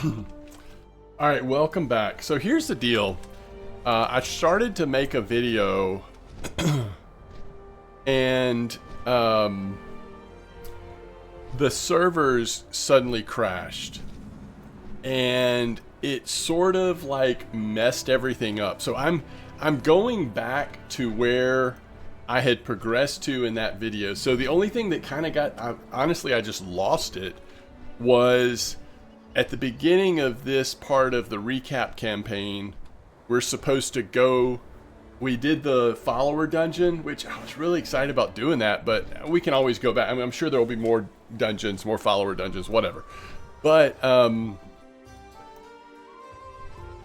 All right, welcome back. So here's the deal. I started to make a video and the servers suddenly crashed and it sort of like messed everything up. So I'm going back to where I had progressed to in that video. So the only thing that kind of got, honestly, I just lost it, was at the beginning of this part of the recap campaign. We're supposed to go, we did the follower dungeon, which I was really excited about doing that, but we can always go back. I mean, I'm sure there will be more dungeons, more follower dungeons, whatever. But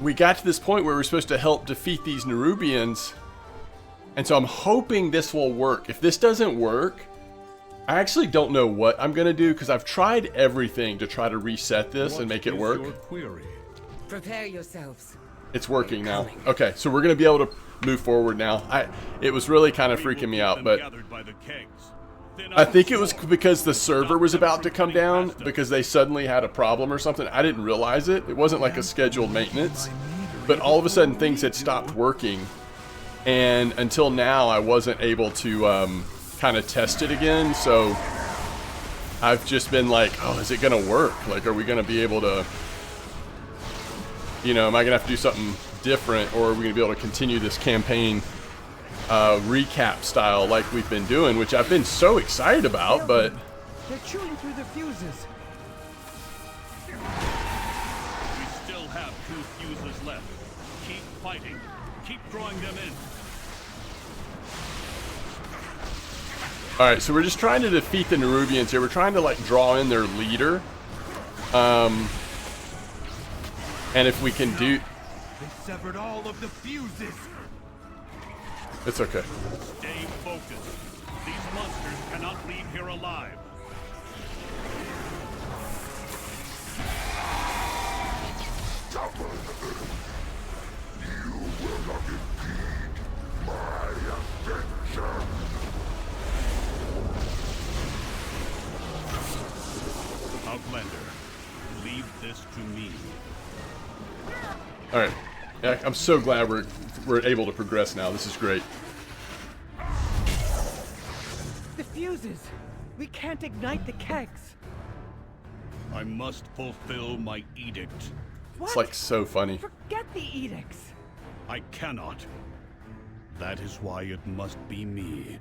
we got to this point where we're supposed to help defeat these Nerubians. And so I'm hoping this will work. If this doesn't work, I actually don't know what I'm going to do, because I've tried everything to try to reset this and make it work. Prepare yourselves. It's working now. Okay, so we're going to be able to move forward now. It was really kind of freaking me out, but I think it was because the server was about to come down because they suddenly had a problem or something. I didn't realize it. It wasn't like a scheduled maintenance, but all of a sudden things had stopped working. And until now, I wasn't able to kind of test it again. So I've just been like, oh, is it going to work? Like, are we going to be able to, you know, am I going to have to do something different, or are we going to be able to continue this campaign recap style like we've been doing, which I've been so excited about, but... They're chewing through the fuses. We still have 2 fuses left. Keep fighting. Keep drawing them in. Alright, so we're just trying to defeat the Nerubians here. We're trying to, like, draw in their leader. And if we can do... They severed all of the fuses. It's okay. Stay focused. These monsters cannot leave here alive. You will not impede my attention. Outlander, leave this to me. All right. Yeah, I'm so glad we're able to progress now. This is great. The fuses. We can't ignite the kegs. I must fulfill my edict. What? It's like so funny. Forget the edicts. I cannot. That is why it must be me.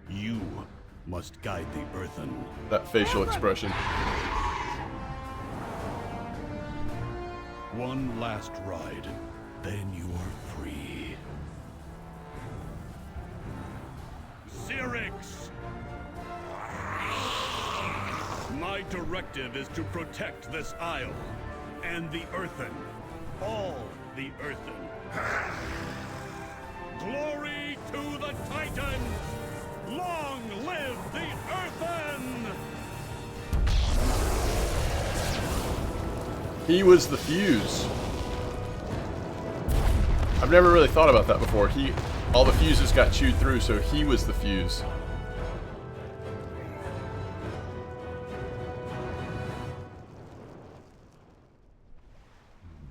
You must guide the Earthen. That facial expression. One last ride, then you are free. Syrinx! My directive is to protect this isle, and the Earthen. All the Earthen. Glory to the Titans! Long live the Earthen! He was the fuse. I've never really thought about that before. All the fuses got chewed through, so he was the fuse.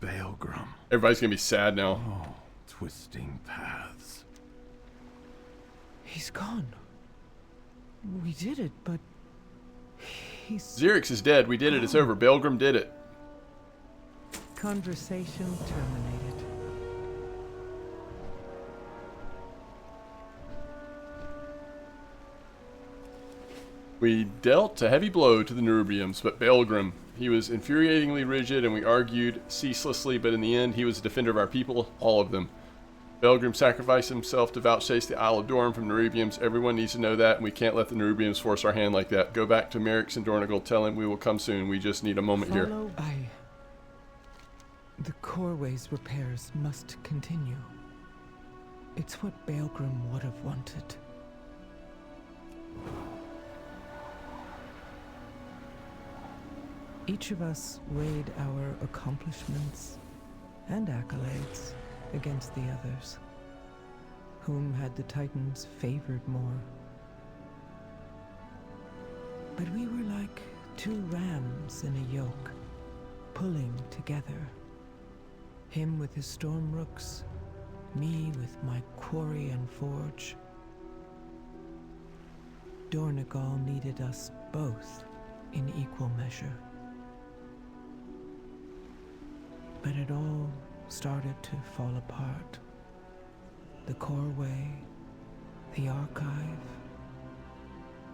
Baelgrum. Everybody's gonna be sad now. Oh, twisting paths. He's gone. We did it, but he's... Xerix is dead. We did it. It's over. Baelgrum did it. Conversation terminated. We dealt a heavy blow to the Nerubians, but Baelgrum, he was infuriatingly rigid, and we argued ceaselessly, but in the end, he was a defender of our people, all of them. Baelgrum sacrificed himself to vouchsafe the Isle of Dorn from Nerubians. Everyone needs to know that, and we can't let the Nerubians force our hand like that. Go back to Merrick's and Dornigal, tell him we will come soon. We just need a moment here. The Coreways repairs must continue. It's what Baelgrum would have wanted. Each of us weighed our accomplishments and accolades against the others. Whom had the Titans favored more? But we were like 2 rams in a yoke. pulling together. Him with his storm rooks, me with my quarry and forge. Dornegal needed us both in equal measure. But it all started to fall apart. The Coreway, the Archive.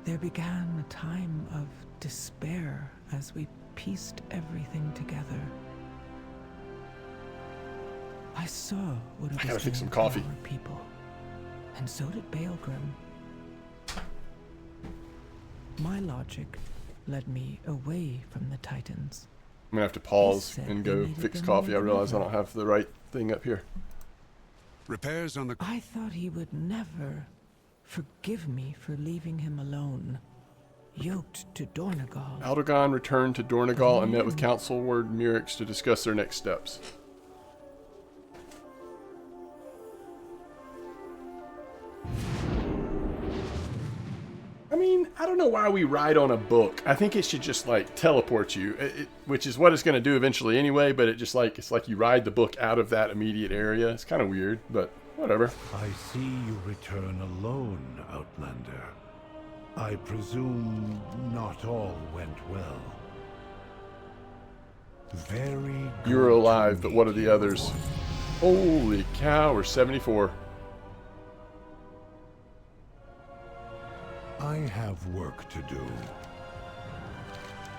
There began a time of despair as we pieced everything together. I saw what it I gotta was fix doing some to coffee. our people, and so did Baelgrim. My logic led me away from the Titans. I'm gonna have to pause said and they go needed fix them coffee. I more than realize I ever. don't have the right thing up here. Repairs on the... I thought he would never forgive me for leaving him alone, yoked to Dornegal. Aldergon returned to Dornegal and met with Council Ward Murex to discuss their next steps. I mean, I don't know why we ride on a book. I think it should just like teleport you, which is what it's going to do eventually anyway. But it's like you ride the book out of that immediate area. It's kind of weird, but whatever. I see you return alone, Outlander. I presume not all went well. Very good. You're alive, to but what are meet the you. others? Holy cow, we're 74. I have work to do.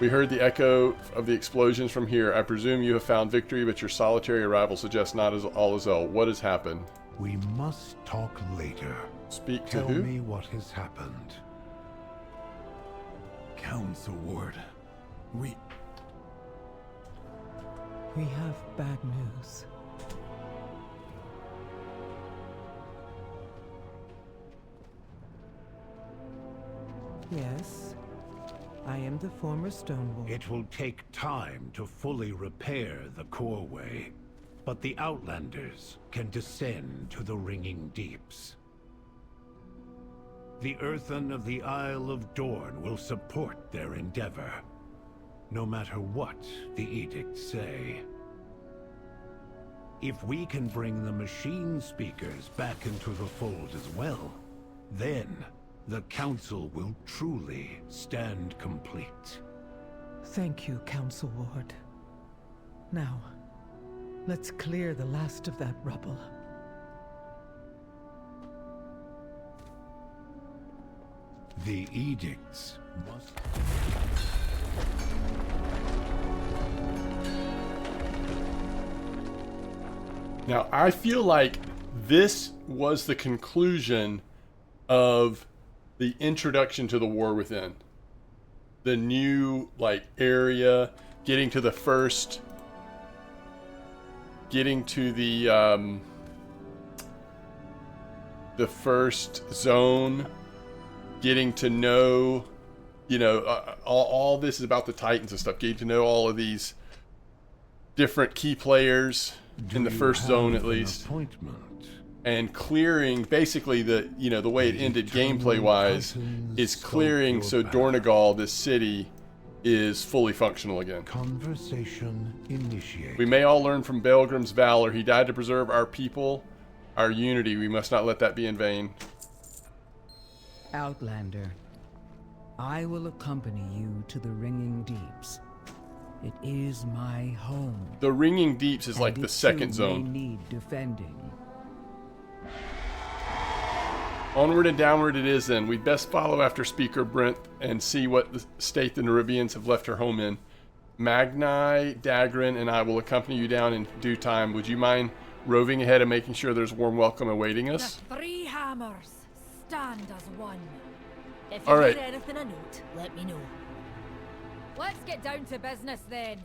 We heard the echo of the explosions from here. I presume you have found victory, but your solitary arrival suggests not as all is well. What has happened? We must talk later. Speak to Tell who? me what has happened. Council Ward. We have bad news. Yes, I am the former Stonewall. It will take time to fully repair the Coreway, but the Outlanders can descend to the Ringing Deeps. The Earthen of the Isle of Dorne will support their endeavor, no matter what the edicts say. If we can bring the machine speakers back into the fold as well, then the Council will truly stand complete. Thank you, Council Ward. Now, let's clear the last of that rubble. The edicts must... Now, I feel like this was the conclusion of the introduction to the War Within. The new, like, area, getting to the first... Getting to the first zone, getting to know, you know, all this is about the Titans and stuff, getting to know all of these different key players in the first zone at least, and clearing basically the, you know, the way it ended gameplay wise is clearing so Dornegal, this city, is fully functional again. Conversation initiated. We may all learn from Baelgrim's valor. He died to preserve our people, our unity. We must not let that be in vain. Outlander, I will accompany you to the Ringing Deeps. It is my home. The Ringing Deeps is like and the it second too may zone. need defending. Onward and downward it is then. We'd best follow after Speaker Brent and see what the state the Neribians have left her home in. Magni, Dagrin, and I will accompany you down in due time. Would you mind roving ahead and making sure there's a warm welcome awaiting us? The three hammers stand as one. If All you right. hear anything a note, let me know. Let's get down to business then.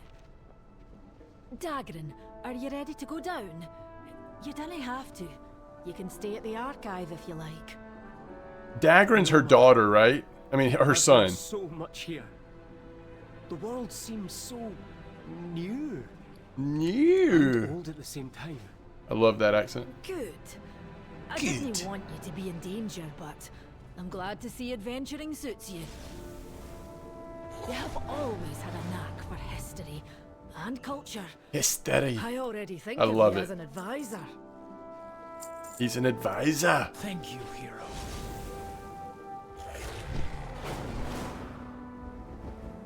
Dagrin, are you ready to go down? You don't have to. You can stay at the archive if you like. Dagrin's her daughter, right? I mean, her son. So much here. The world seems so new and New. old at the same time. I love that accent. Good. I didn't want you to be in danger, but I'm glad to see adventuring suits you. You have always had a knack for history, and culture. History. I already think I of love you it. as an advisor. He's an advisor. Thank you, hero.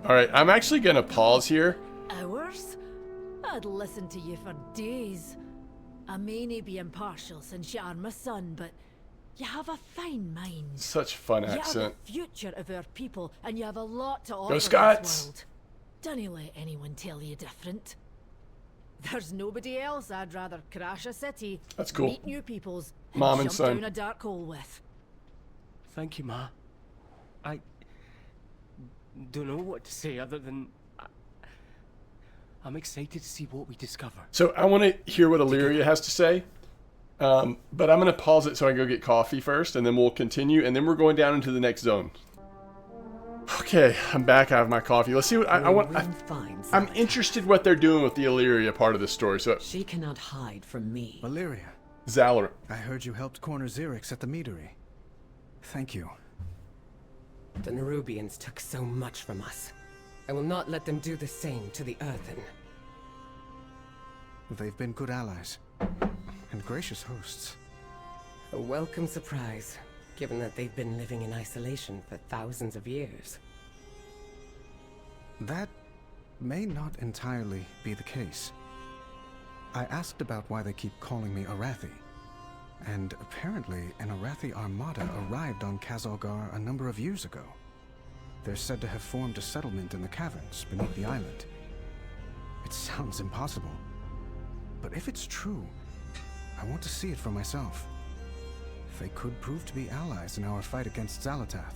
All right, I'm actually gonna pause here. Hours? I'd listen to you for days. I may not be impartial since you are my son, but you have a fine mind. Such fun You are accent. the future of our people, and you have a lot to offer Scots! this world. Don't let anyone tell you different. There's nobody else I'd rather crash a city, That's cool. meet new peoples, and Mom and jump son. down a dark hole with. Thank you, Ma. I don't know what to say other than I'm excited to see what we discover. So I want to hear what Illyria has to say, but I'm going to pause it so I can go get coffee first, and then we'll continue, and then we're going down into the next zone. Okay, I'm back. I have my coffee. Let's see what I want. I'm interested what they're doing with the Illyria part of the story. So She cannot hide from me. Valeria, Zalor. I heard you helped corner Xerix at the meadery. Thank you. The Nerubians took so much from us. I will not let them do the same to the Earthen. They've been good allies. And gracious hosts. A welcome surprise, given that they've been living in isolation for thousands of years. That may not entirely be the case. I asked about why they keep calling me Arathi. And apparently, an Arathi armada arrived on Kazalgar a number of years ago. They're said to have formed a settlement in the caverns beneath the island. It sounds impossible. But if it's true, I want to see it for myself. They could prove to be allies in our fight against Xalatath.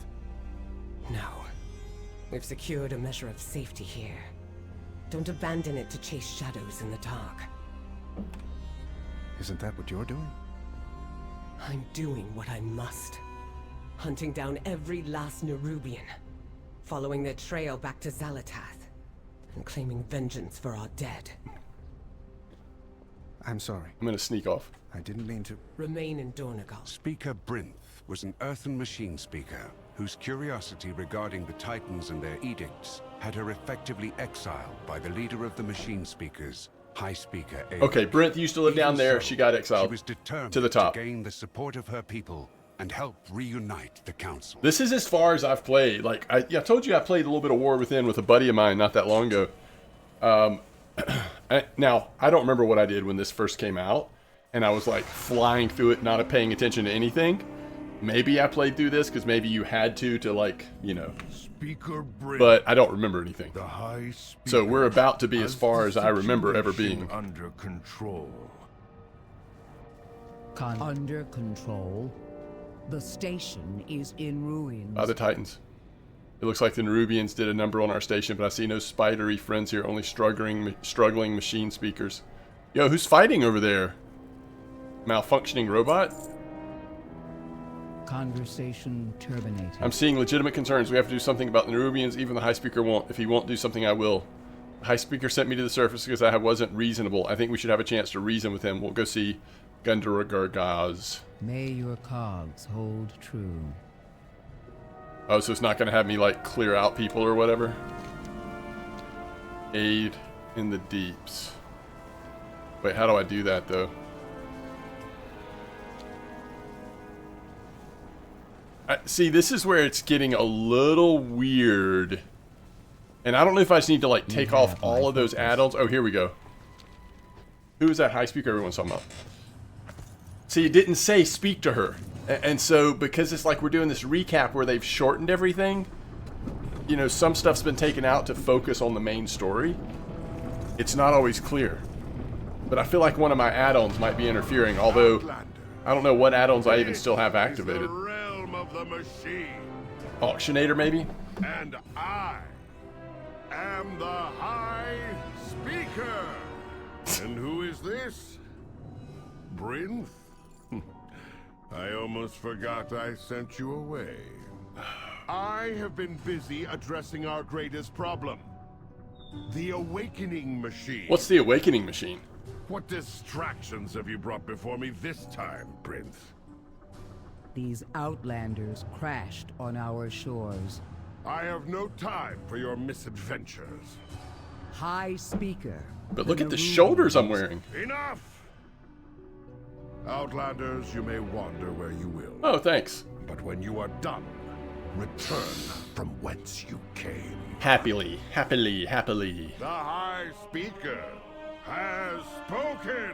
No. We've secured a measure of safety here. Don't abandon it to chase shadows in the dark. Isn't that what you're doing? I'm doing what I must. Hunting down every last Nerubian. Following their trail back to Xalatath. And claiming vengeance for our dead. I'm sorry. I'm going to sneak off. I didn't mean to... Remain in Dornagal. Speaker Brinth was an earthen machine speaker whose curiosity regarding the Titans and their edicts had her effectively exiled by the leader of the machine speakers, High Speaker Aelin. Okay, Brinth used to live down there. So, She got exiled she was determined to the top. to gain the support of her people and help reunite the council. This is as far as I've played. Like, I told you I played a little bit of War Within with a buddy of mine not that long ago. Now, I don't remember what I did when this first came out, and I was like flying through it, not paying attention to anything. Maybe I played through this because maybe you had to like, you know. Speaker Brinth, but I don't remember anything. the High Speaker, So we're about to be as has far the as I remember ever situation being. under control. Under control. The station is in ruins. By the Titans. It looks like the Nerubians did a number on our station, but I see no spidery friends here, only struggling machine speakers. Yo, who's fighting over there? Malfunctioning robot? Conversation terminated. I'm seeing legitimate concerns. We have to do something about the Nerubians. Even the High Speaker won't. If he won't do something, I will. The High Speaker sent me to the surface because I wasn't reasonable. I think we should have a chance to reason with him. We'll go see Gunduragaz. May your cogs hold true. Oh, so it's not going to have me, like, clear out people or whatever? Aid in the deeps. Wait, how do I do that, though? See, this is where it's getting a little weird. And I don't know if I just need to, like, take off all of those add-ons. Oh, here we go. Who is that high speaker everyone's talking about? See, it didn't say speak to her. And so, because it's like we're doing this recap where they've shortened everything, you know, some stuff's been taken out to focus on the main story. It's not always clear. But I feel like one of my add-ons might be interfering, although I don't know what add-ons I even still have activated. The realm of the machine. Auctionator, maybe? And I am the High Speaker. And who is this? Brinth? I almost forgot I sent you away. I have been busy addressing our greatest problem. The Awakening Machine. What's the Awakening Machine? What distractions have you brought before me this time, Brinth? These outlanders crashed on our shores. I have no time for your misadventures. High Speaker. But look at the shoulders I'm wearing. Enough! Outlanders, you may wander where you will. Oh, thanks. But when you are done, return from whence you came. Happily, happily, happily. The High Speaker has spoken!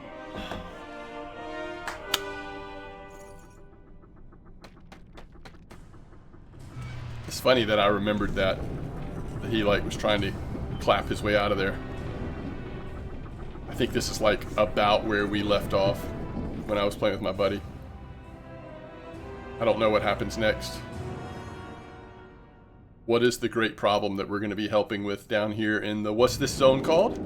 It's funny that I remembered that he like was trying to clap his way out of there. I think this is like about where we left off when I was playing with my buddy. I don't know what happens next. What is the great problem that we're going to be helping with down here in the, what's this zone called?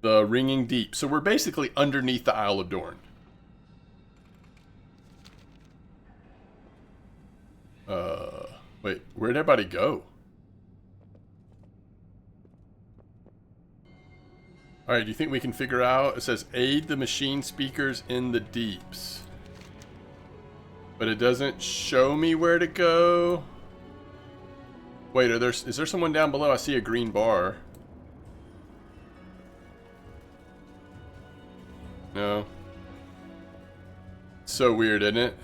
The Ringing Deep. So we're basically underneath the Isle of Dorn. Wait, where'd everybody go? Alright, do you think we can figure out? It says aid the machine speakers in the deeps. But it doesn't show me where to go. Wait, is there someone down below? I see a green bar. No. So weird, isn't it?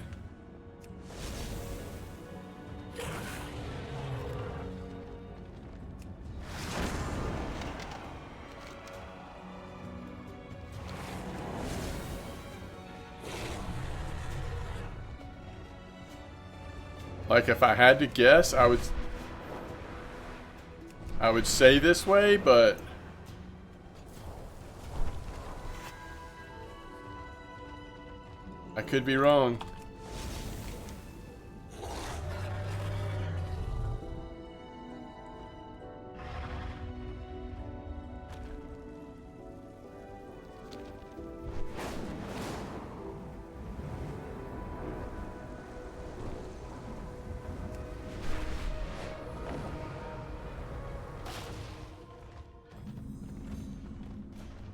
Like, if I had to guess, I would say this way, but I could be wrong.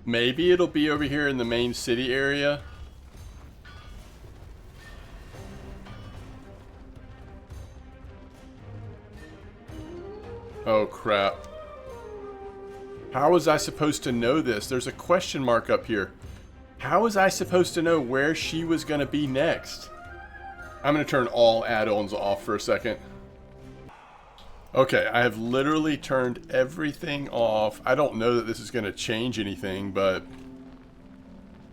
Maybe it'll be over here in the main city area. Oh crap. How was I supposed to know this? There's a question mark up here. How was I supposed to know where she was going to be next? I'm going to turn all add-ons off for a second. Okay, I have literally turned everything off. I don't know that this is going to change anything, but...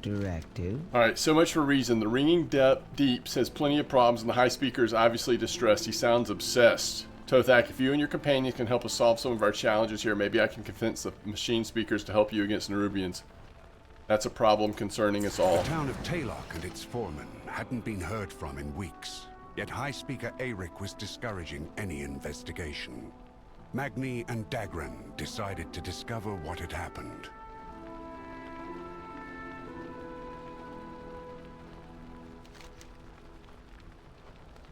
Directive. Alright, so much for reason. The Ringing Deeps has plenty of problems, and the High Speaker is obviously distressed. He sounds obsessed. Tothak, if you and your companions can help us solve some of our challenges here, maybe I can convince the machine speakers to help you against Nerubians. That's a problem concerning us all. The town of Taylok and its foreman hadn't been heard from in weeks. Yet High Speaker Eric was discouraging any investigation. Magni and Dagran decided to discover what had happened.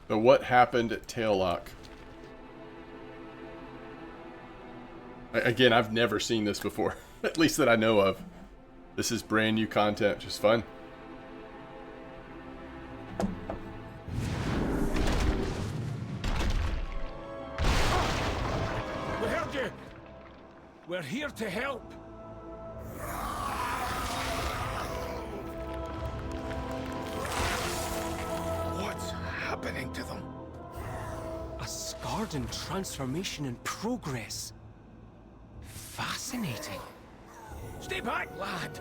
So what happened at Taylok? Again, I've never seen this before. At least that I know of. This is brand new content, which is fun. We heard you! We're here to help! What's happening to them? A Skardan transformation in progress. Fascinating. Stay back, lad!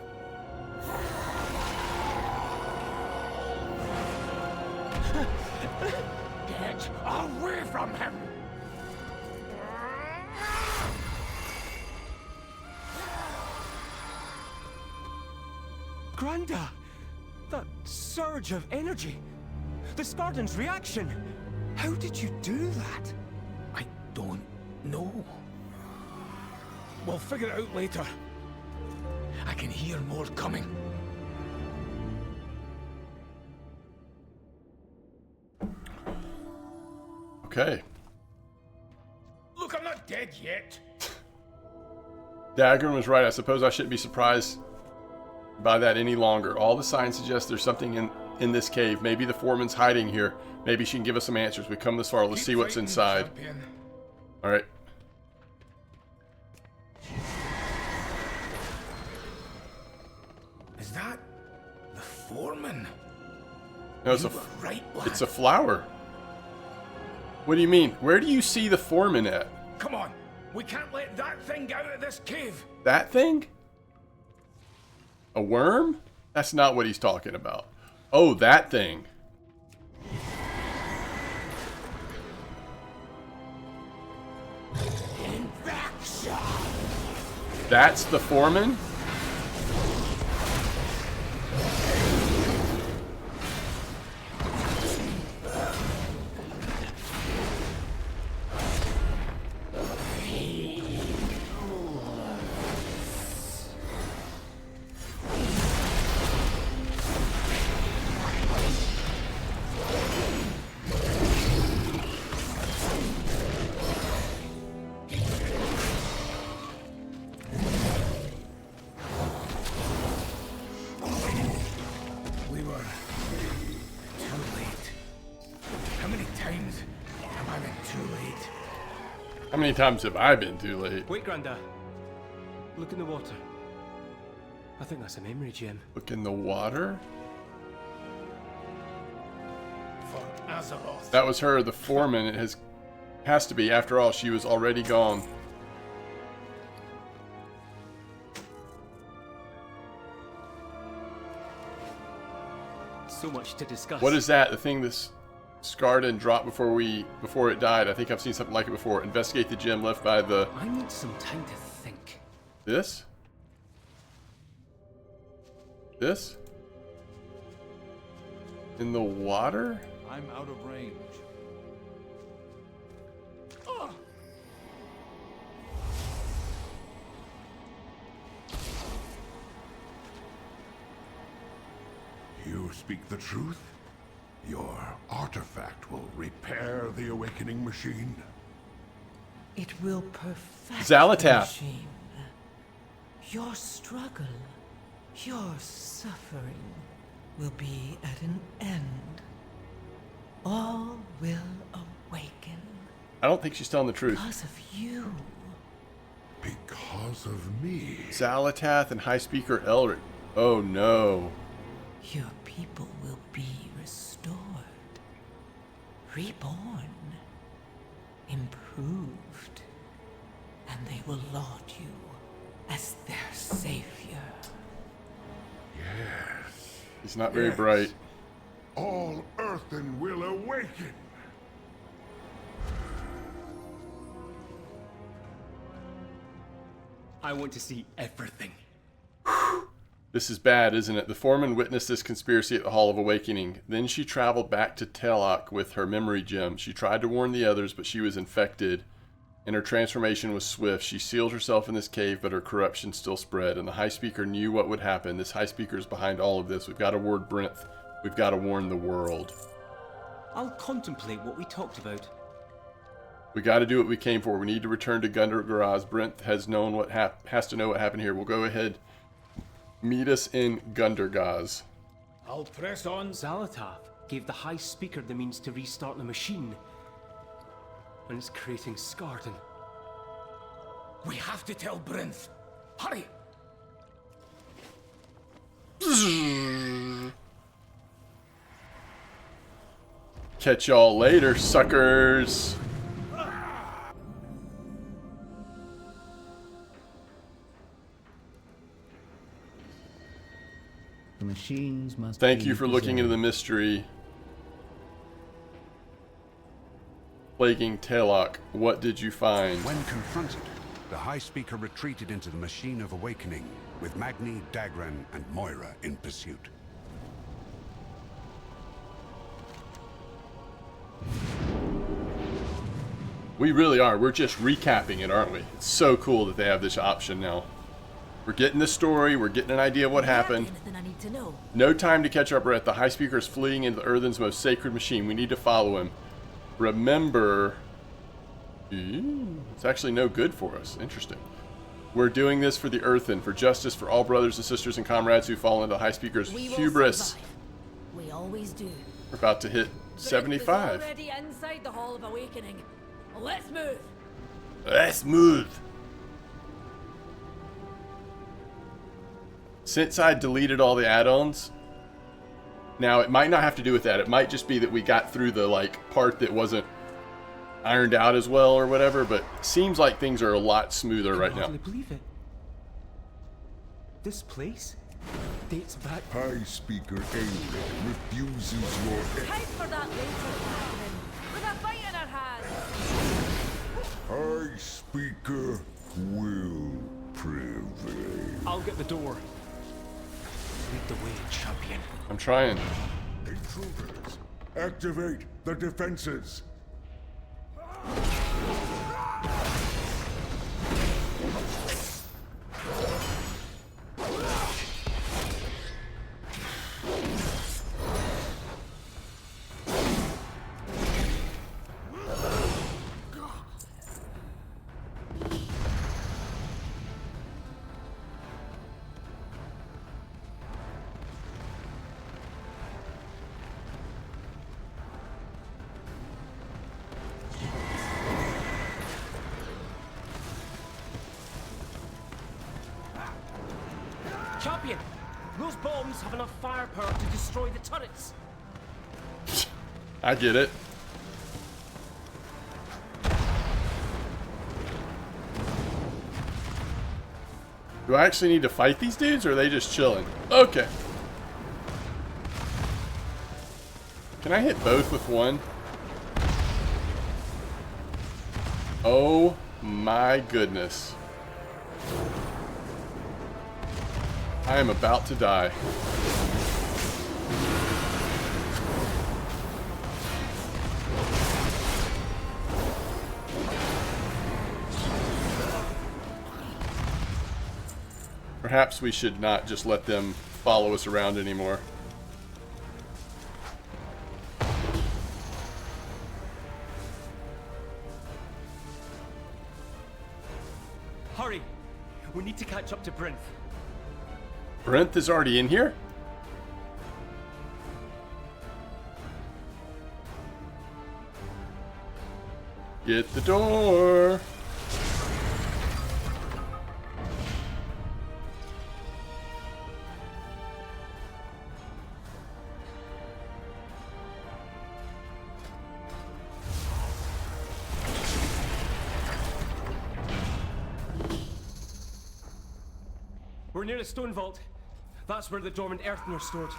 Get away from him! Granda! That surge of energy! The Skardan's reaction! How did you do that? I don't know. We'll figure it out later. I can hear more coming. Okay. Look, I'm not dead yet. Dagran was right. I suppose I shouldn't be surprised by that any longer. All the signs suggest there's something in this cave. Maybe the foreman's hiding here. Maybe she can give us some answers. We've come this far. Let's see what's inside. Alright. Is that the foreman? No, it's a flower. What do you mean? Where do you see the foreman at? Come on, we can't let that thing out of this cave. That thing? A worm? That's not what he's talking about. Oh, that thing. That's the foreman? How many times have I been too late? Wait, Granda. Look in the water. I think that's a memory gem. Look in the water? For Azeroth. That was her, the foreman. It has to be. After all, she was already gone. So much to discuss. What is that? The thing this scarred and dropped before it died. I think I've seen something like it before. Investigate the gem left by the... I need some time to think. This? This? In the water? I'm out of range. You speak the truth? Your artifact will repair the awakening machine? It will perfect Xalatath. the machine. Your struggle, your suffering will be at an end. All will awaken. I don't think she's telling the truth. Because of you. Because of me? Xalatath and High Speaker Elric. Oh no. Your people will be restored, reborn, improved, and they will laud you as their savior. Yes. He's not very bright. All earthen will awaken. I want to see everything. This is bad, isn't it? The foreman witnessed this conspiracy at the Hall of Awakening. Then she traveled back to Telok with her memory gem. She tried to warn the others, but she was infected, and her transformation was swift. She sealed herself in this cave, but her corruption still spread, and the High Speaker knew what would happen. This High Speaker is behind all of this. We've got to warn Brinth. We've got to warn the world. I'll contemplate what we talked about. We got to do what we came for. We need to return to Gundargaraz. Brinth has to know what happened here. We'll go ahead. Meet us in Gundargaz. I'll press on. Xalatath gave the High Speaker the means to restart the machine. And it's creating Skarden. We have to tell Brinth. Hurry! Catch y'all later, suckers. The machines must Thank you be for looking into the mystery. Plaguing Telok, what did you find? When confronted, the High Speaker retreated into the Machine of Awakening, with Magni, Dagran, and Moira in pursuit. We really are. We're just recapping it, aren't we? It's so cool that they have this option now. We're getting the story. We're getting an idea of what happened. Anything I need to know? No time to catch our breath. The High Speaker is fleeing into the Earthen's most sacred machine. We need to follow him. Remember... it's actually no good for us. Interesting. We're doing this for the Earthen, for justice for all brothers and sisters and comrades who fall into the High Speaker's hubris. Survive. We always do. We're about to hit 75. Already inside the Hall of Awakening. Let's move. Let's move. since I deleted all the add-ons, now it might not have to do with that. It might just be that we got through the like part that wasn't ironed out as well or whatever, but it seems like things are a lot smoother right now. I can't believe it. This place dates back. High Speaker Aelid refuses your Time for that later, Catherine. With a fight in her hands. High Speaker will prevail. I'll get the door. Lead the way, champion. I'm trying. Intruders, activate the defenses. Champion, those bombs have enough firepower to destroy the turrets. I get it. Do I actually need to fight these dudes, or are they just chilling? Okay. Can I hit both with one? Oh my goodness. I am about to die. Perhaps we should not just let them follow us around anymore. Hurry! We need to catch up to Brinth. Brent is already in here? Get the door! We're near a stone vault. That's where the dormant earthen are stored.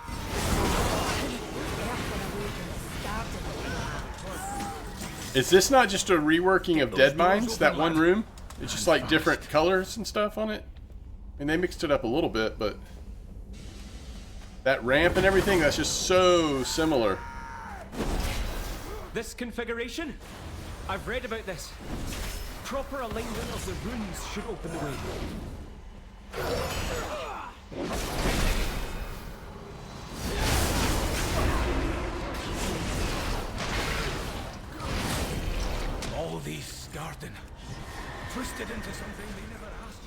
Is this not just a reworking of Dead Mines, that one room? It's just like different colors and stuff on it? And they mixed it up a little bit, but that ramp and everything, that's just so similar. This configuration? I've read about this. Proper alignment of the runes should open the way. All these Scarden, twisted into something they never asked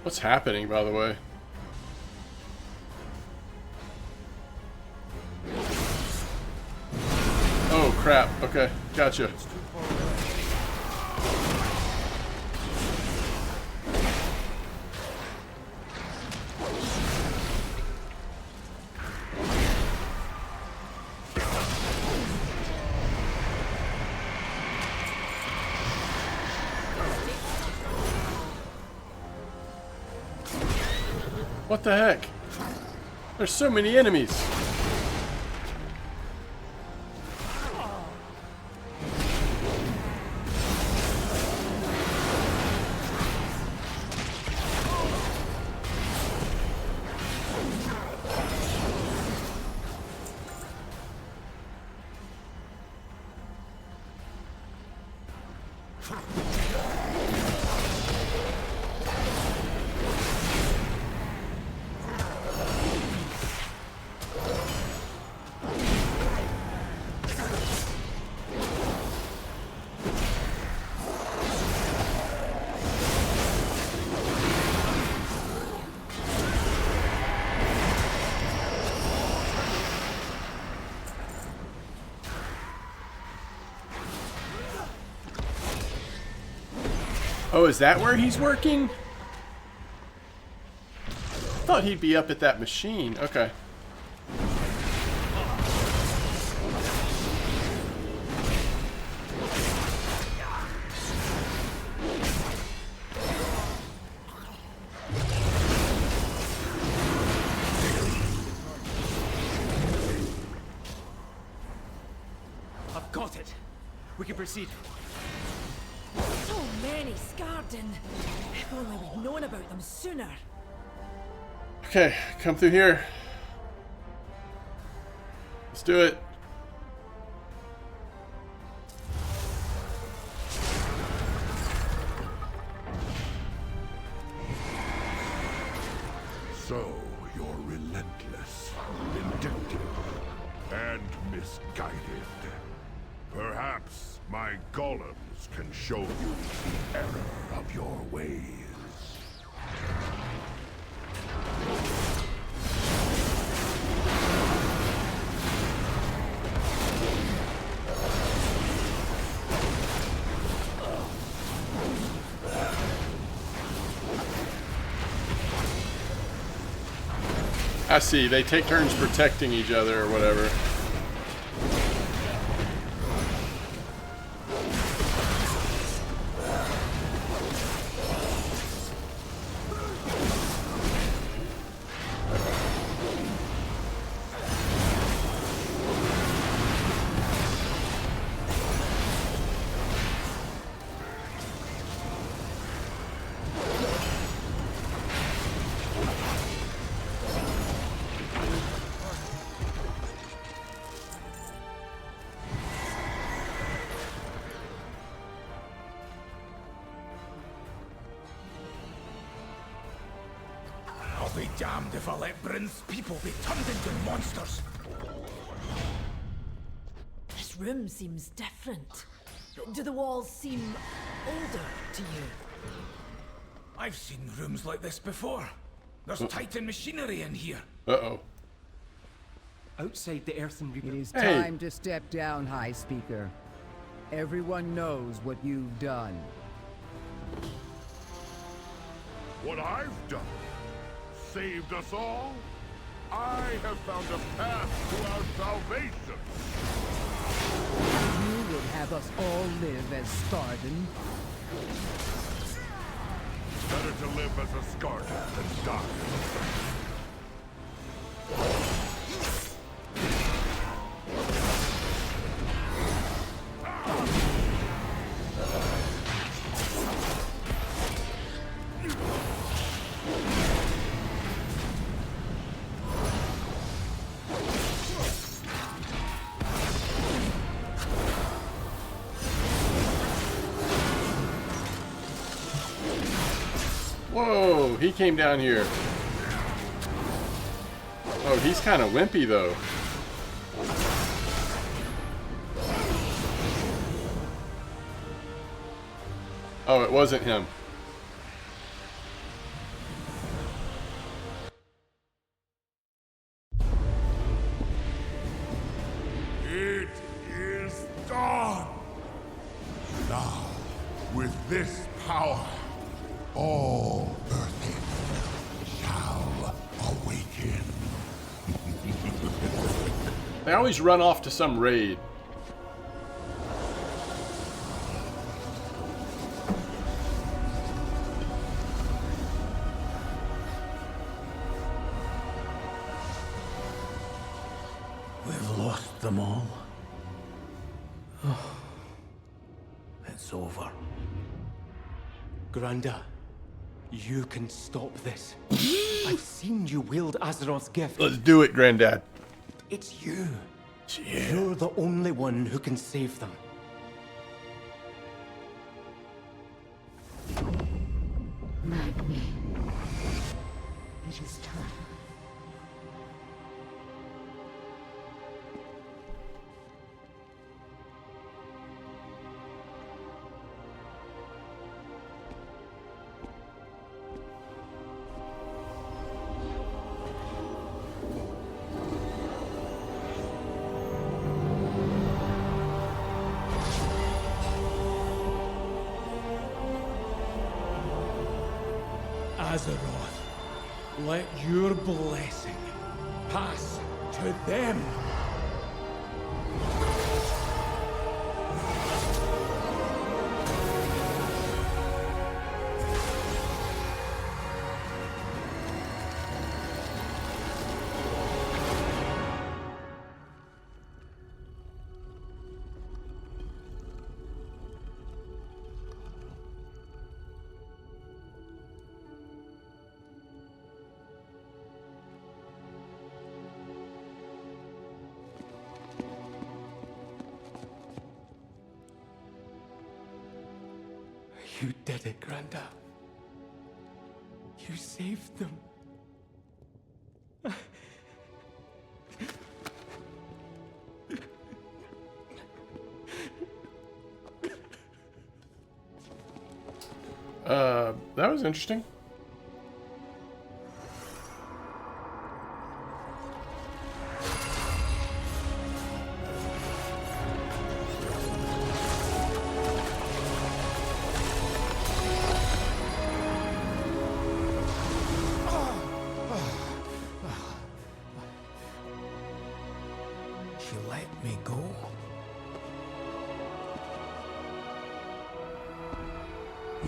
What's happening, by the way? Oh, crap. Okay, gotcha. What the heck? There's so many enemies. Oh, is that where he's working? I thought he'd be up at that machine. Okay. I've got it. We can proceed. So many Scarden. If only we'd known about them sooner. Okay, come through here. Let's do it. So, you're relentless, vindictive, and misguided. Perhaps my golems can show you the error of your ways. I see. They take turns protecting each other or whatever. I'll be damned if I let Bryn's people be turned into monsters. This room seems different. Do the walls seem older to you? I've seen rooms like this before. There's Titan machinery in here. Uh-oh. Outside the earthen It reaper. is Hey. time to step down, High Speaker. Everyone knows what you've done. What I've done saved us all. I have found a path to our salvation. You would have us all live as Scarden. Better to live as a Scarden than die. Whoa, he came down here. Oh, he's kind of wimpy though. Oh, it wasn't him. It is done. Now, with this power, all Earthen shall awaken. They always run off to some raid. We've lost them all. It's over. Granda, you can stop this. I've seen you wield Azeroth's gift. Let's do it, Granddad. It's you. You're the only one who can save them. Magni. It is time. Let your blessing pass to them. You did it, Granda. You saved them. That was interesting. She let me go.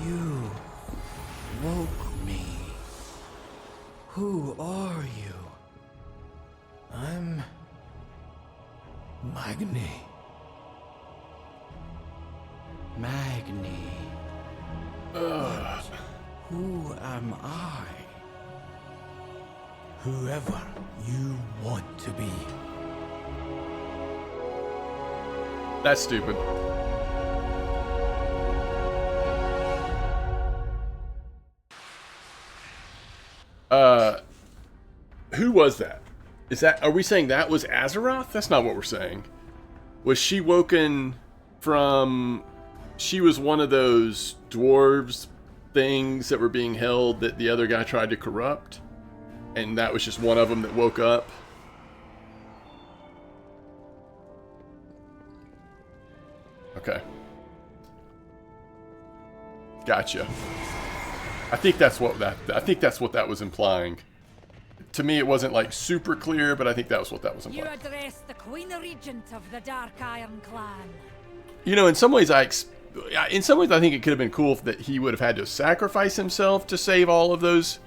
You woke me. Who are you? I'm Magni. Magni. But who am I? Whoever you want to be. That's stupid. Who was that? Are we saying that was Azeroth? That's not what we're saying. Was she woken from... She was one of those dwarves things that were being held that the other guy tried to corrupt? And that was just one of them that woke up? Okay. Gotcha. I think that's what that was implying. To me, it wasn't like super clear, but I think that was what that was implying. You address the Queen Regent of the Dark Iron Clan. You know, in some ways, I think it could have been cool that he would have had to sacrifice himself to save all of those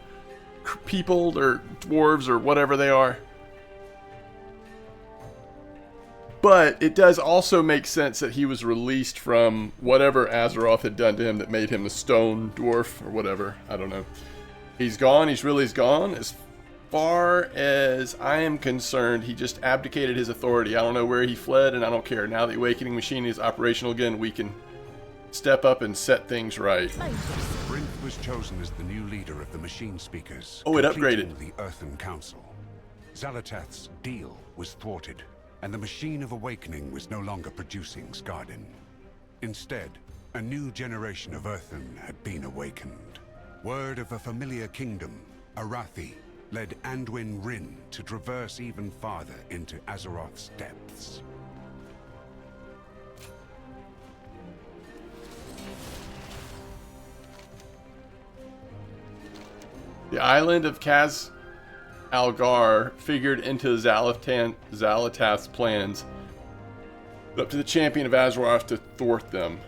people or dwarves or whatever they are. But it does also make sense that he was released from whatever Azeroth had done to him that made him the stone dwarf or whatever. I don't know. He's gone. He's gone. As far as I am concerned, he just abdicated his authority. I don't know where he fled, and I don't care. Now the Awakening Machine is operational again, we can step up and set things right. Brinth was chosen as the new leader of the Machine Speakers. Oh, it upgraded. The Earthen Council. Xalatath's deal was thwarted, and the Machine of Awakening was no longer producing Skardin. Instead, a new generation of Earthen had been awakened. Word of a familiar kingdom, Arathi, led Anduin Wrynn to traverse even farther into Azeroth's depths. The island of Kaz Algar figured into Xalatath's plans. Up to the champion of Azeroth to thwart them.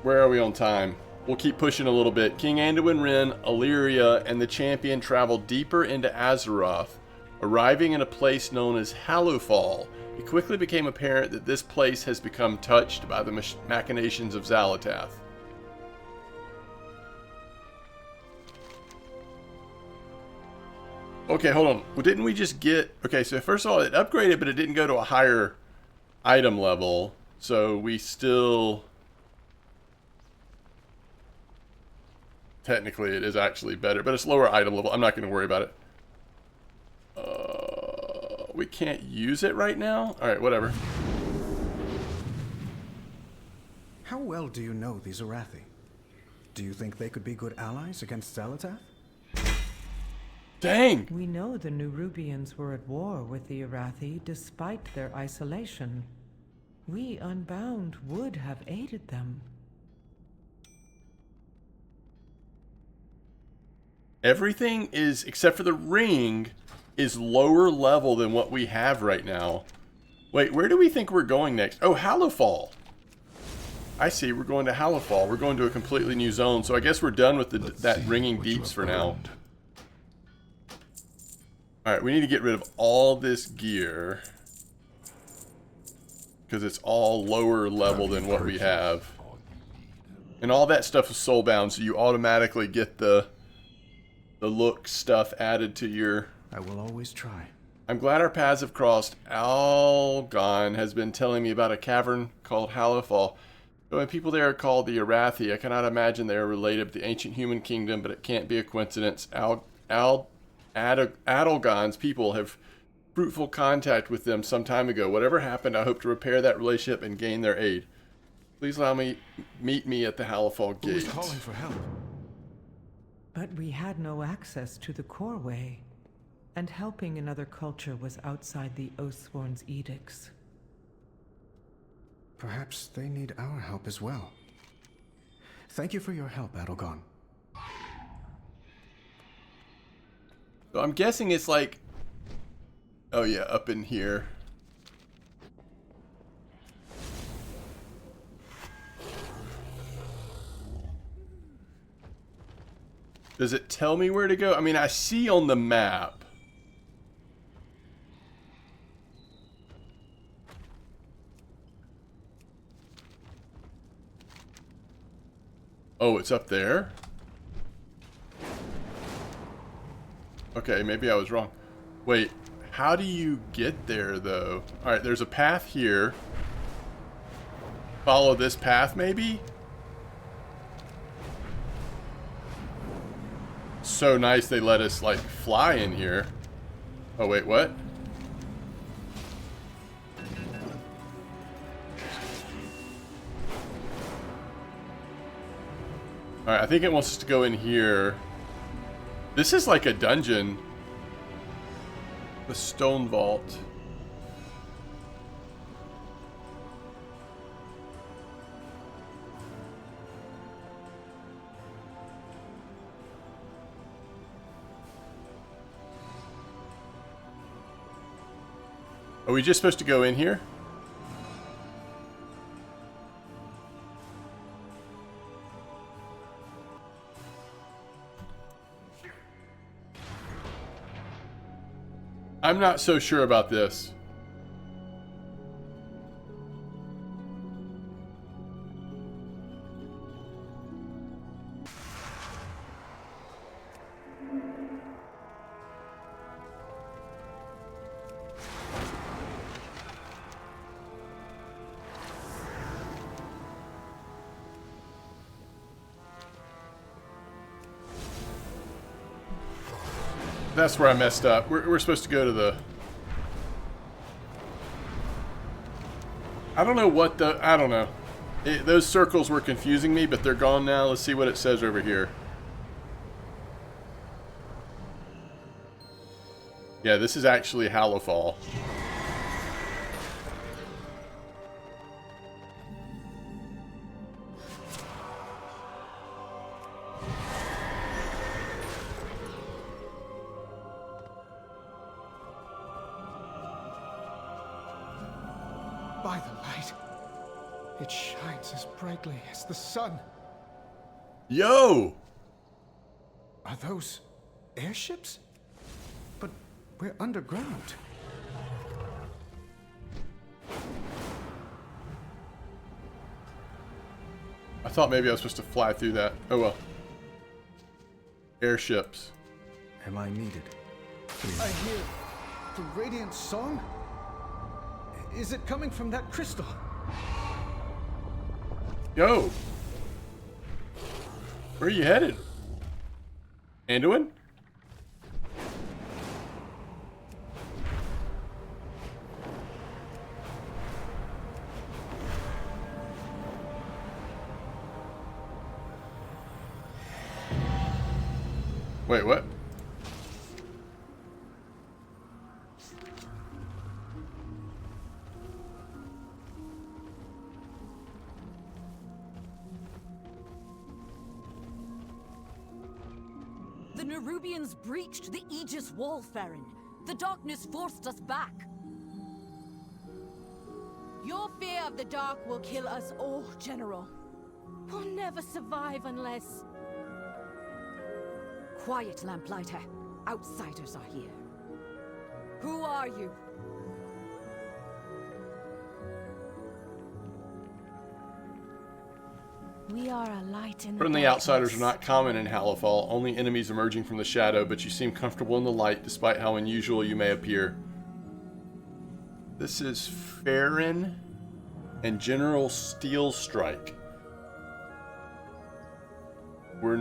Where are we on time? We'll keep pushing a little bit. King Anduin Wrynn, Illyria, and the champion traveled deeper into Azeroth, arriving in a place known as Hallowfall. It quickly became apparent that this place has become touched by the machinations of Xalatath. Okay, hold on. Well, didn't we just get... Okay, so first of all, it upgraded, but it didn't go to a higher item level. So we still... Technically, it is actually better, but it's lower item level. I'm not going to worry about it. We can't use it right now? Alright, whatever. How well do you know these Arathi? Do you think they could be good allies against Xalatath? Dang! We know the Nerubians were at war with the Arathi despite their isolation. We, Unbound, would have aided them. Everything is, except for the ring, is lower level than what we have right now. Wait, where do we think we're going next? Oh, Hallowfall. I see, we're going to Hallowfall. We're going to a completely new zone, so I guess we're done with that ringing deeps for now. Alright, we need to get rid of all this gear. Because it's all lower level than what we have. And all that stuff is soulbound, so you automatically get the look stuff added to your... I will always try. I'm glad our paths have crossed. Algon has been telling me about a cavern called Hallowfall. When people there are called the Arathi, I cannot imagine they are related to the ancient human kingdom, but it can't be a coincidence. Adelgon's people have fruitful contact with them some time ago. Whatever happened, I hope to repair that relationship and gain their aid. Please allow me meet me at the Hallowfall gate. Who's calling for help? But we had no access to the core way, and helping another culture was outside the Oathsworn's edicts. Perhaps they need our help as well. Thank you for your help, Adelgon. So I'm guessing it's like... Oh yeah, up in here. Does it tell me where to go? I mean, I see on the map. Oh, it's up there? Okay, maybe I was wrong. Wait, how do you get there, though? Alright, there's a path here. Follow this path, maybe? So nice they let us, like, fly in here. Oh, wait, what? Alright, I think it wants us to go in here. This is like a dungeon. The stone vault. Are we just supposed to go in here? I'm not so sure about this. That's where I messed up. We're supposed to go to the... I don't know what the... I don't know. Those circles were confusing me, but they're gone now. Let's see what it says over here. Yeah, this is actually Hallowfall. By the light, it shines as brightly as the sun. Yo! Are those airships? But we're underground. I thought maybe I was supposed to fly through that. Oh well. Airships. Am I needed? I hear the radiant song. Is it coming from that crystal? Yo! Where are you headed? Anduin? Wait, what? The The Nerubians breached the Aegis Wall, Farron. The darkness forced us back. Your fear of the dark will kill us all, General. We'll never survive unless... Quiet, Lamplighter. Outsiders are here. Who are you? We are a light in the Friendly darkness. outsiders are not common in Hallowfall, only enemies emerging from the shadow, but you seem comfortable in the light despite how unusual you may appear. This is Farron and General Steel Strike. Were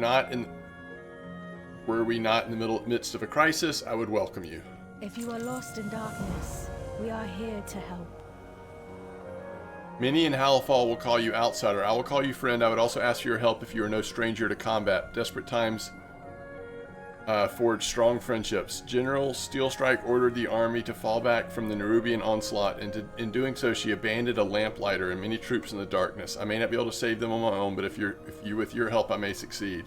we not in the midst of a crisis, I would welcome you. If you are lost in darkness, we are here to help. Many in Hallowfall will call you outsider. I will call you friend. I would also ask for your help if you are no stranger to combat. Desperate times forge strong friendships. General Steelstrike ordered the army to fall back from the Nerubian onslaught, and in doing so she abandoned a lamplighter and many troops in the darkness. I may not be able to save them on my own, but if with your help I may succeed.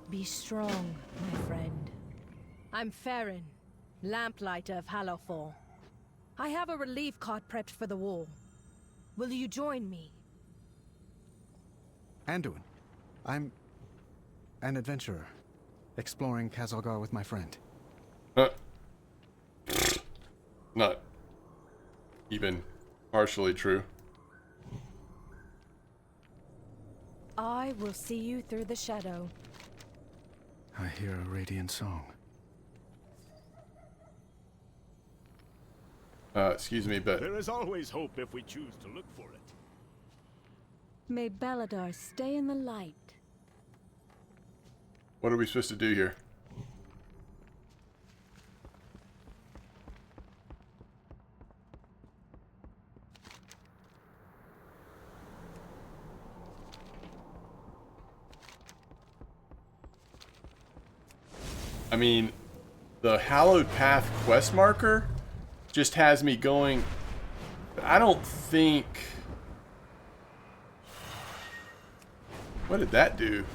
Be strong, my friend. I'm Farron, Lamplighter of Hallowfall. I have a relief cart prepped for the wall. Will you join me? Anduin. I'm an adventurer, exploring Kazalgar with my friend. Not even partially true. I will see you through the shadow. I hear a radiant song. Excuse me, but... There is always hope if we choose to look for it. May Beladar stay in the light. What are we supposed to do here? I mean, the Hallowed Path quest marker just has me going. I don't think... What did that do?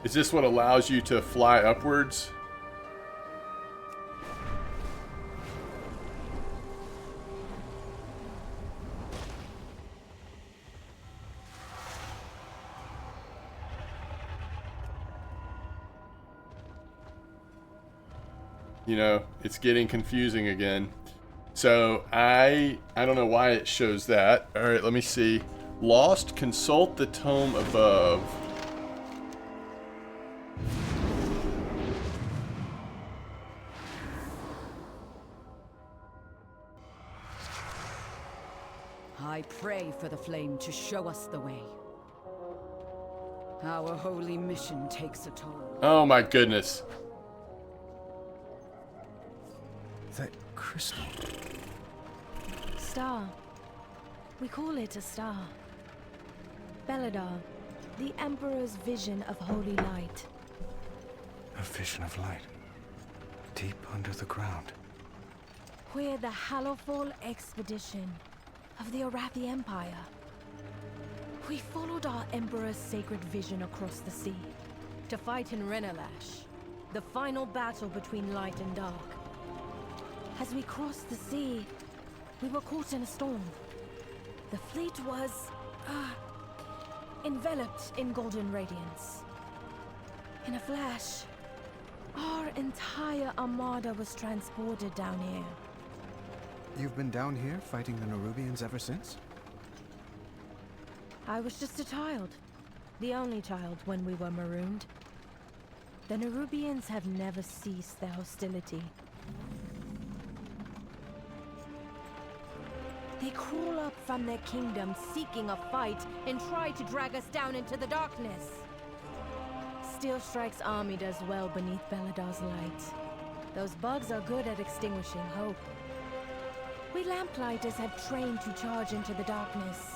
Is this what allows you to fly upwards? You know, it's getting confusing again. So I don't know why it shows that. All right, let me see. Lost, consult the tome above. I pray for the flame to show us the way. Our holy mission takes a toll. Oh my goodness. That crystal. Star. We call it a star. Beladar, the Emperor's vision of holy light. A vision of light. Deep under the ground. We're the Hallowfall expedition of the Arathi Empire. We followed our Emperor's sacred vision across the sea to fight in Renalash, the final battle between light and dark. As we crossed the sea, we were caught in a storm. The fleet was, enveloped in golden radiance. In a flash, our entire armada was transported down here. You've been down here fighting the Nerubians ever since? I was just a child. The only child when we were marooned. The Nerubians have never ceased their hostility. They crawl up from their kingdom seeking a fight and try to drag us down into the darkness. Steelstrike's army does well beneath Beladar's light. Those bugs are good at extinguishing hope. We Lamplighters have trained to charge into the darkness.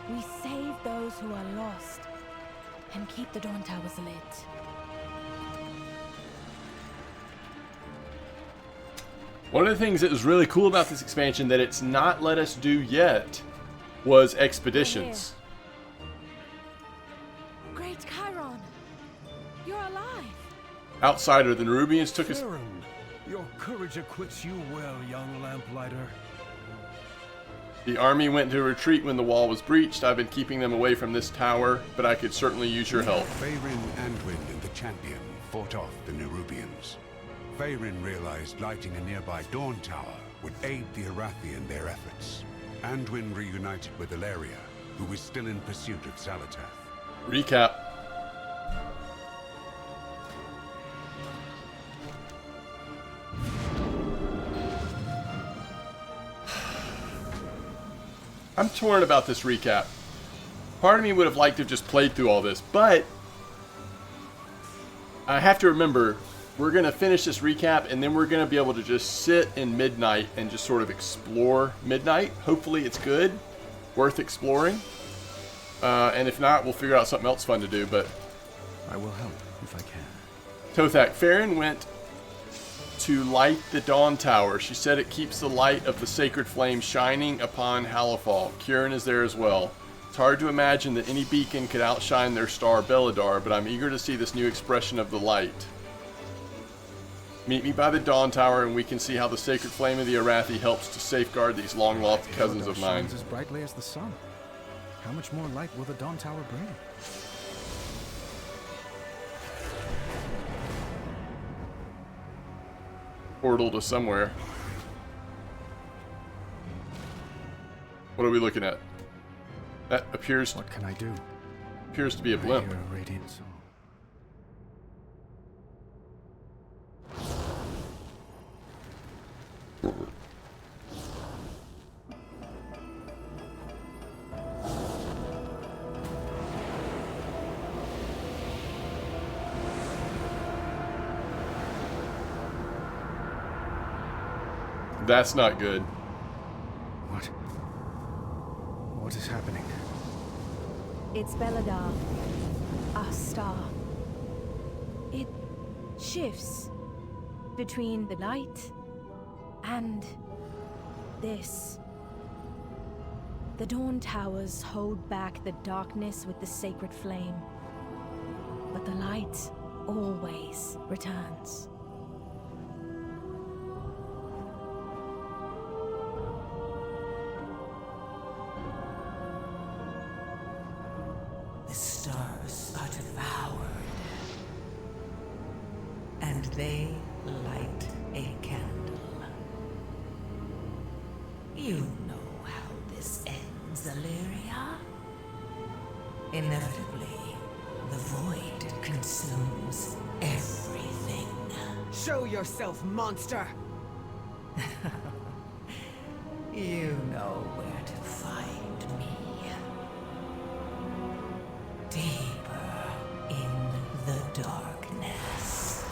We save those who are lost and keep the Dawn Towers lit. One of the things that was really cool about this expansion that it's not let us do yet was expeditions. Great Chiron, you're alive. Outsider, the Nerubians took us. Your courage equips you well, young lamplighter. The army went into retreat when the wall was breached. I've been keeping them away from this tower, but I could certainly use your help. Faerun, Anduin, and the champion fought off the Nerubians. Faerun realized lighting a nearby Dawn Tower would aid the Arathi in their efforts. Anduin reunited with Ilaria, who was still in pursuit of Zalatath. Recap. I'm torn about this recap. Part of me would have liked to have just played through all this, but I have to remember, we're going to finish this recap and then we're going to be able to just sit in Midnight and just sort of explore Midnight. Hopefully it's good, worth exploring. And if not, we'll figure out something else fun to do, but I will help if I can. Tothak, Faerun went to light the Dawn Tower. She said it keeps the light of the sacred flame shining upon Hallowfall. Kieran is there as well. It's hard to imagine that any beacon could outshine their star Belladar, but I'm eager to see this new expression of the light. Meet me by the Dawn Tower and we can see how the sacred flame of the Arathi helps to safeguard these long-lost cousins of mine. Shines as brightly as the sun. How much more light will the Dawn Tower bring? Portal to somewhere. What are we looking at? That appears. What can I do? Appears to be a blimp. I hear a radiant song. That's not good. What is happening? It's Belladar, our star. It shifts between the light and this. The Dawn Towers hold back the darkness with the sacred flame, but the light always returns. The stars are devoured, and they light a candle. You know how this ends, Illyria. Inevitably, the void consumes everything. Show yourself, monster! You know where to find me. Deeper in the darkness.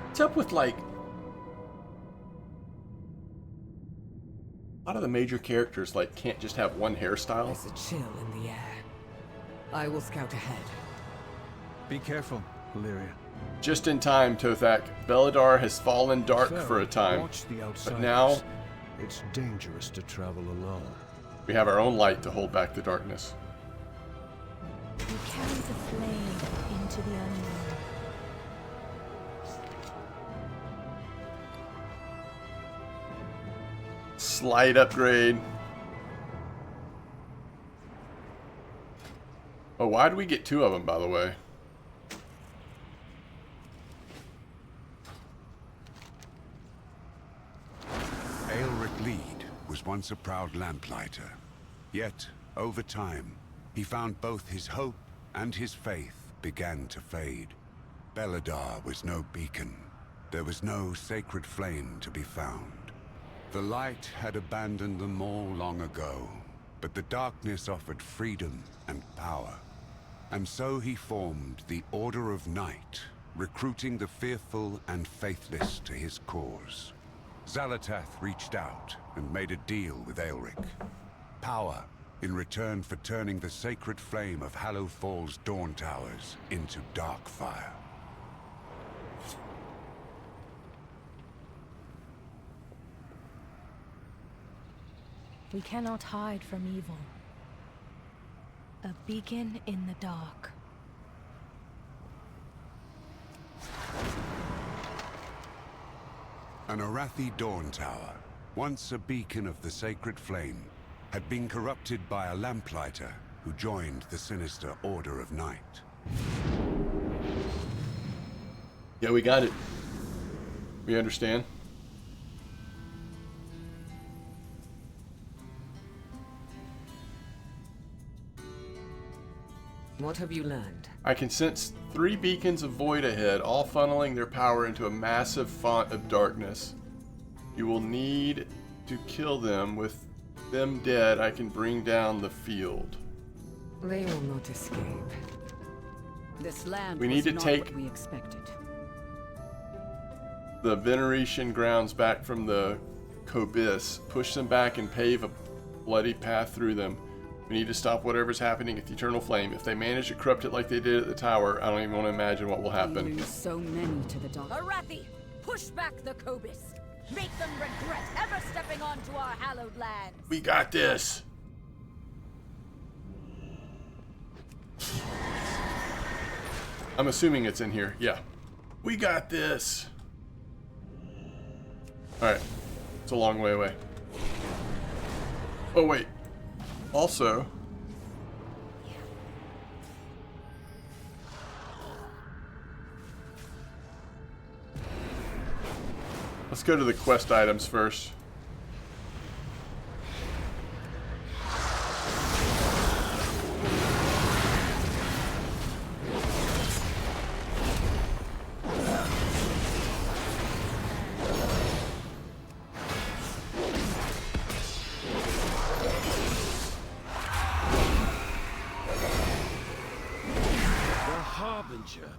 What's up with, like, a lot of the major characters, like, can't just have one hairstyle? There's a chill in the air. I will scout ahead. Be careful, Illyria. Just in time, Tothak. Belladar has fallen dark for a time. Watch the But now, it's dangerous to travel alone. we have our own light to hold back the darkness. You carry the flame into the unknown. Slight upgrade. Oh, why did we get two of them, by the way? Aelric Lead was once a proud lamplighter. Yet, over time, he found both his hope and his faith began to fade. Belladar was no beacon. There was no sacred flame to be found. The light had abandoned them all long ago, but the darkness offered freedom and power. And so he formed the Order of Night, recruiting the fearful and faithless to his cause. Zalatath reached out and made a deal with Aelric. Power in return for turning the sacred flame of Hallowfall's Dawn Towers into dark fire. We cannot hide from evil. A beacon in the dark. An Arathi Dawn Tower, once a beacon of the sacred flame, had been corrupted by a lamplighter who joined the sinister Order of Night. Yeah, we got it. We understand. What have you learned? I can sense 3 beacons of void ahead, all funneling their power into a massive font of darkness. You will need to kill them. With them dead, I can bring down the field. They will not escape. This land We need to was not take what we expected. the veneration grounds back from the Kobis, push them back and pave a bloody path through them. We need to stop whatever's happening at the Eternal Flame. If they manage to corrupt it like they did at the tower, I don't even want to imagine what will We happen. lose so many to the dark. Arathi, push back the Kobis. Make them regret ever stepping onto our hallowed lands. We got this! I'm assuming it's in here. Yeah. We got this! Alright. It's a long way away. Oh, wait. Also... let's go to the quest items first.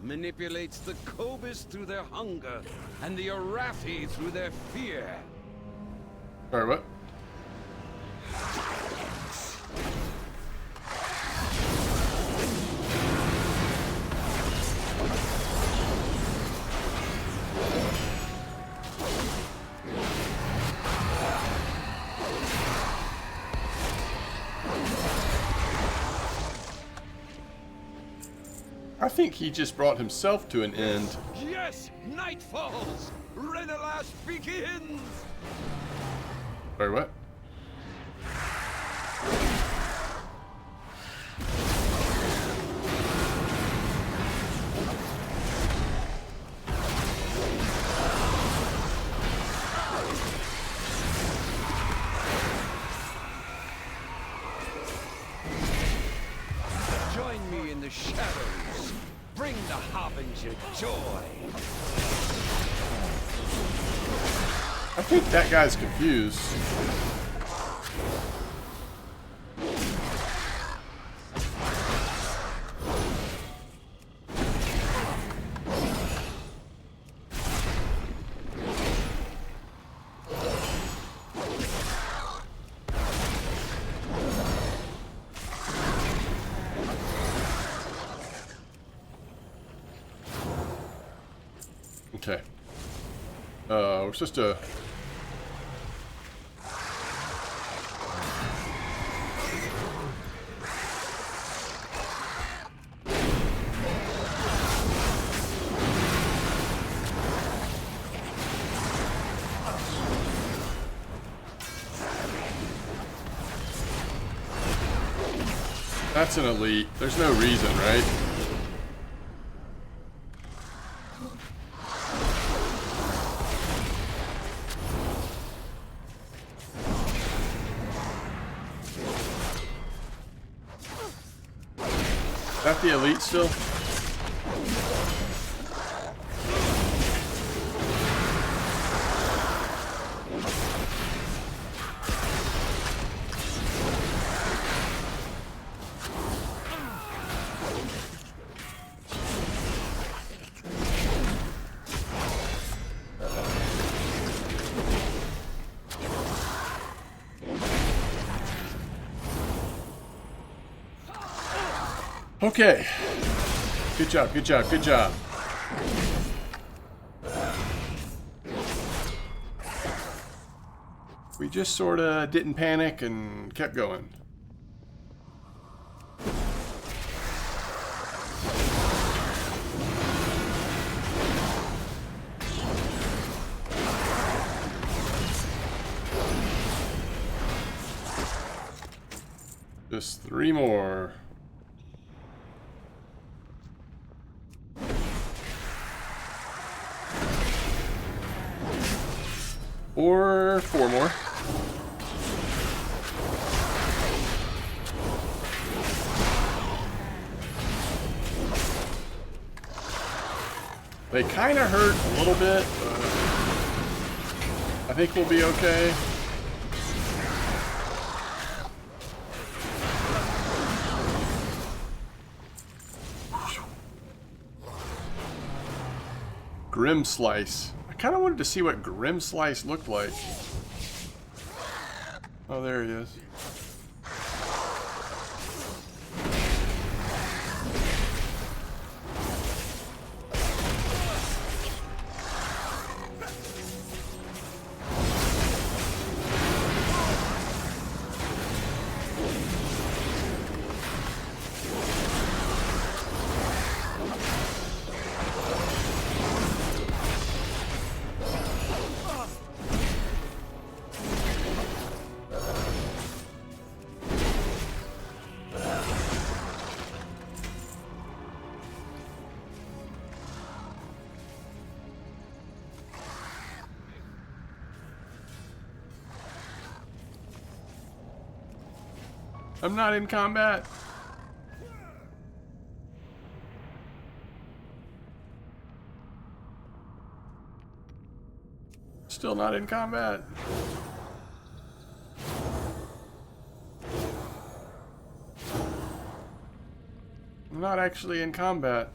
Manipulates the Kobis through their hunger, and the Arathi through their fear. Sorry, what? I think he just brought himself to an end. Yes, night falls. Renalash begins. Sorry, what? Join me in the shadows. Bring the Harbinger joy. I think that guy's confused. Okay. We're supposed to... That's an elite. There's no reason, right? Is that the elite still? Okay. Good job, good job, good job. We just sort of didn't panic and kept going. Just 3 more. Or 4 more. They kind of hurt a little bit, but I think we'll be okay. Grim Slice. I kind of wanted to see what Grim Slice looked like. Oh, there he is. I'm not in combat. Still not in combat. I'm not actually in combat.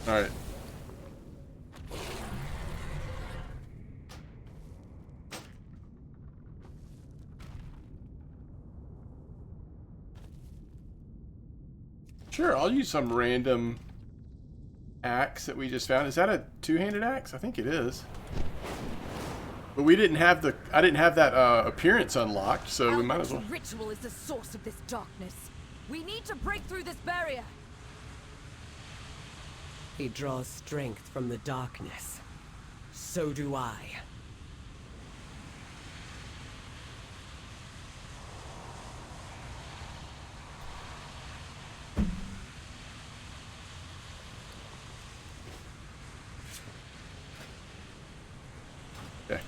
Alright. Sure, I'll use some random axe that we just found. Is that a two-handed axe? I think it is. But we didn't have the... I didn't have that appearance unlocked, so we might as well... Ritual is the source of this darkness. We need to break through this barrier. He draws strength from the darkness. So do I. Okay.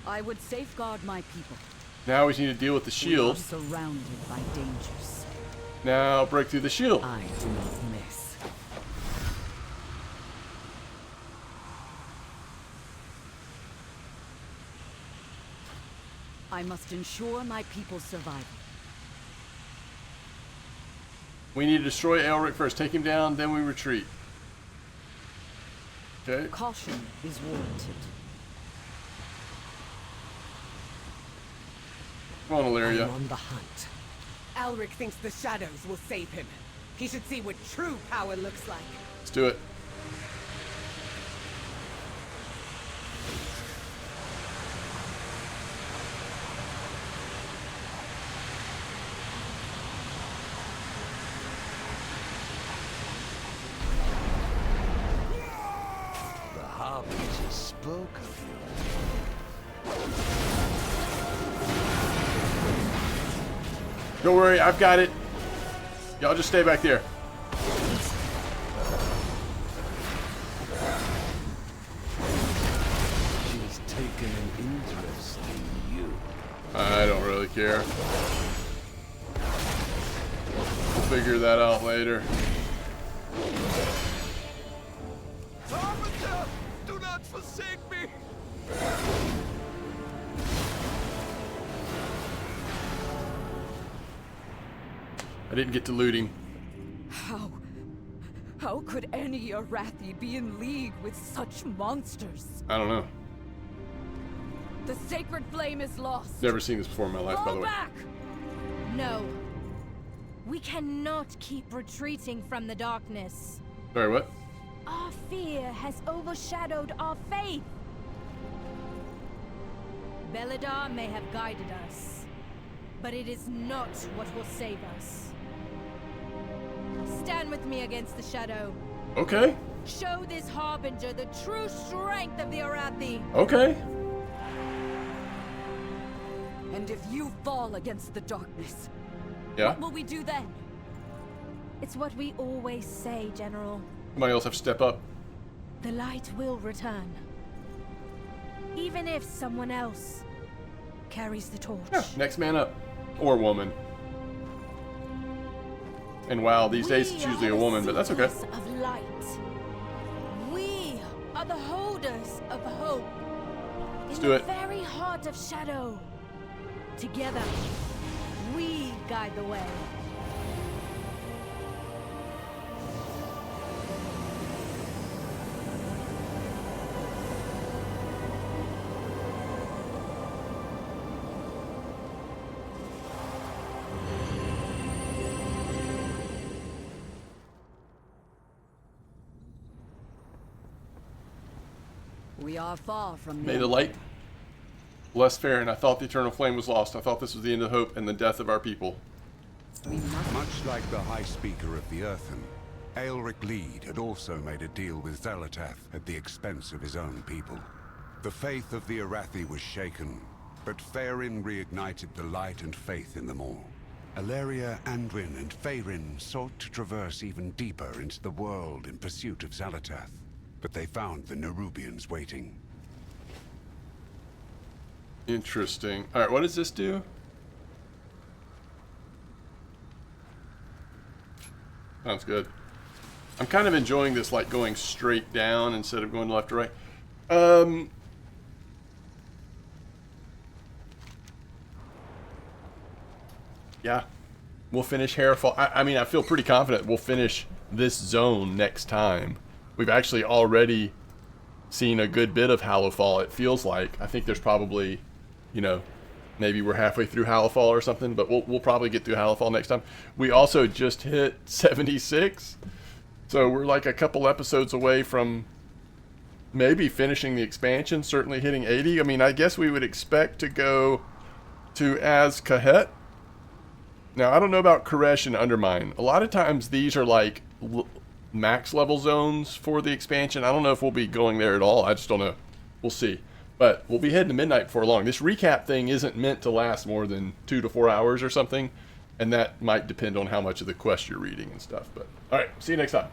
I would safeguard my people. Now we need to deal with the shield. We are surrounded by dangers. Now break through the shield. I do not miss. I must ensure my people's survival. We need to destroy Elric first. Take him down, then we retreat. Okay. Caution is warranted. Come on, Illyria. I'm on the hunt. Elric thinks the shadows will save him. He should see what true power looks like. Let's do it. The Harbinger spoke of you. Don't worry, I've got it. Y'all just stay back there. She's taken an interest in you. I don't really care. We'll figure that out later. Harbinger, do not forsake me! I didn't get to looting. How could any Arathi be in league with such monsters? I don't know. The sacred flame is lost. Never seen this before in my life, by the way. Back! No. We cannot keep retreating from the darkness. Sorry, what? Our fear has overshadowed our faith. Beledar may have guided us, but it is not what will save us. Stand with me against the shadow. Okay. Show this harbinger the true strength of the Arathi. Okay. And if you fall against the darkness, Yeah. what will we do then? It's what we always say, General. Somebody else have to step up. The light will return. Even if someone else carries the torch. Yeah. Next man up. Or woman. And wow, these days it's usually a woman, but that's okay. Of light. We are the holders of hope. Let's in do the it. very heart of shadow. Together, we guide the way. We are far from May the light bless fair, and I thought the eternal flame was lost. I thought this was the end of hope and the death of our people. Much like the High Speaker of the Earthen, Aelric Lead had also made a deal with Xalatath at the expense of his own people. The faith of the Arathi was shaken, but Faeryn reignited the light and faith in them all. Alleria, Anduin, and Faeryn sought to traverse even deeper into the world in pursuit of Xalatath, but they found the Nerubians waiting. Interesting. Alright, what does this do? Sounds good. I'm kind of enjoying this, like, going straight down instead of going left to right. Yeah. We'll finish Hallowfall. I mean, I feel pretty confident we'll finish this zone next time. We've actually already seen a good bit of Hallowfall, it feels like. I think there's probably, you know, maybe we're halfway through Hallowfall or something, but we'll probably get through Hallowfall next time. We also just hit 76, so we're like a couple episodes away from maybe finishing the expansion, certainly hitting 80. I mean, I guess we would expect to go to Az-Kahet. Now, I don't know about Koresh and Undermine. A lot of times these are like max level zones for the expansion. I don't know if we'll be going there at all. I just don't know. We'll see. But we'll be heading to midnight before long. This recap thing isn't meant to last more than 2 to 4 hours or something. And that might depend on how much of the quest you're reading and stuff. But all right, see you next time.